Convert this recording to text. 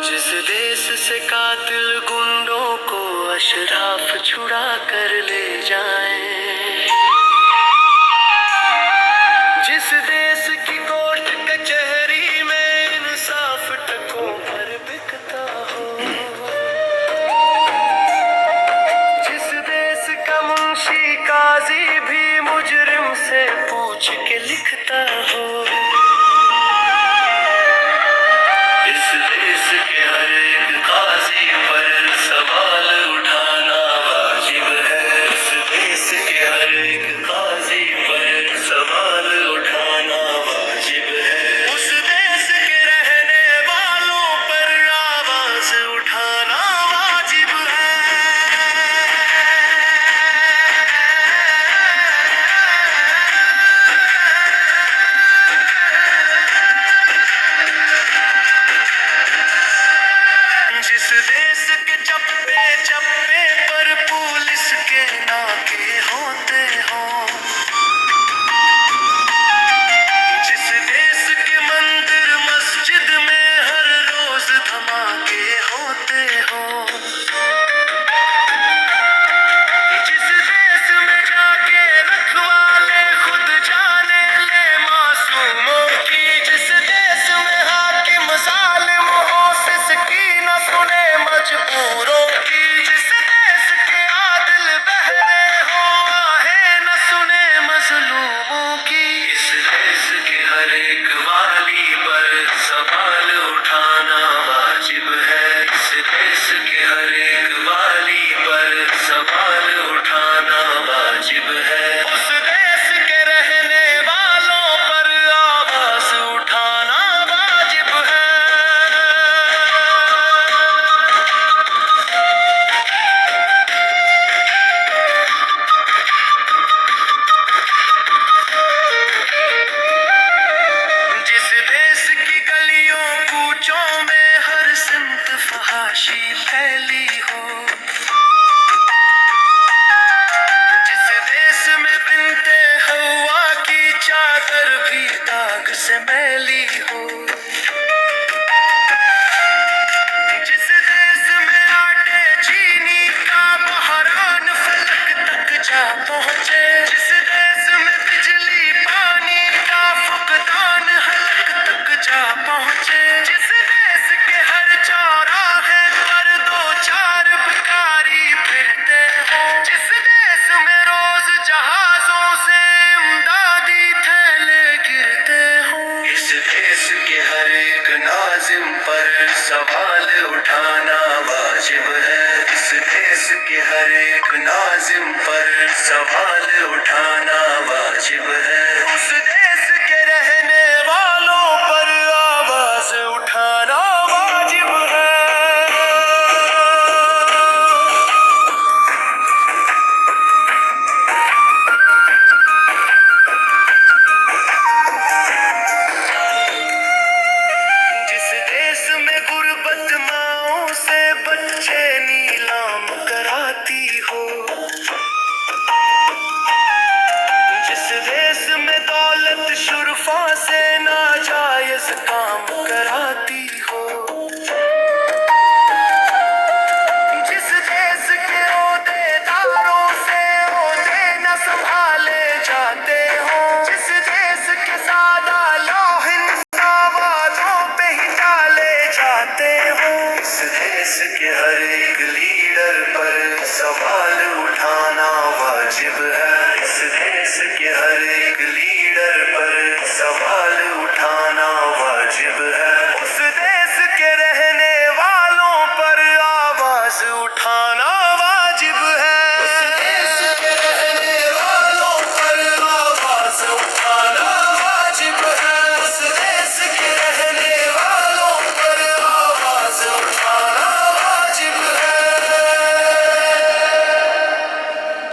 जिस देश से कातिल गुंडों को अशराफ छुड़ा कर ले जाएं, जिस देश की कोर्ट कचहरी में इंसाफ टकों पर बिकता हो, जिस देश का मुंशी काजी भी मुजरिम से पूछ के लिखता हो, इस देश के हर एक काजी पर सवाल उठाना वाजिब है। इस देश के हर एक काजी पर सवाल उठाना वाजिब है। उस देश के रहने वालों पर आवाज उठाना वाजिब है। जिस देश के चप्पे चप्पे पर पुलिस के नाके होते हों, जिस देश के मंदिर मस्जिद में हर रोज धमाके होते हों, जिस देश में जाके रखवाले खुद जाने ले मासूमों की, जिस देश में हाकिम जालिम हो सिसकी न सुने मजबूरों की, जिस देश के आदिल बहरे हो आहें न सुने मजलूमों की, इस देश के हर एक वाली पर सवाल उठाना वाजिब है। इस देश के हर एक वाली पर सवाल उठाना वाजिब है। उस देश के रहने वालों पर आवाज उठाना वाजिब है। जिस देश की गलियों कूचों में हर सिमत फहाशी फैली हो, जिस देश में बिनते हवा की चादर भी दाग से मैली हो, जिस देश में आटे चीनी का बहरान फलक तक जा पहुंचे, जिस देश में बिजली पानी का फुकदान हलक तक जा पहुंचे, जिस देश के हर चौराहे पर दो चार भिखारी फिरते हो, जिस देश में रोज जहाजों से इमदादी थैले गिरते हो, इस देश के हर एक नाजिम पर सवाल उठाना वाजिब है। इस देश के हर एक नाजिम पर सवाल उठाना वाजिब है। उस देश के रहने वालों पर आवाज उठाना वाजिब है। जिस देश में गुर्बत माओं से बच्चे नीलाम कराती हो, जिस देश में दौलत शुरफा से नाजायज काम कराती हो, जिस देश के ओहदेदारों से ओहदे न संभाले जाते हो, जिस देश के सादा लोहिन आवाजों पे ही डाले जाते हो, इस देश के हर एक लीडर पर सवाल उठाना वाजिब है। इस देश के हर एक लीडर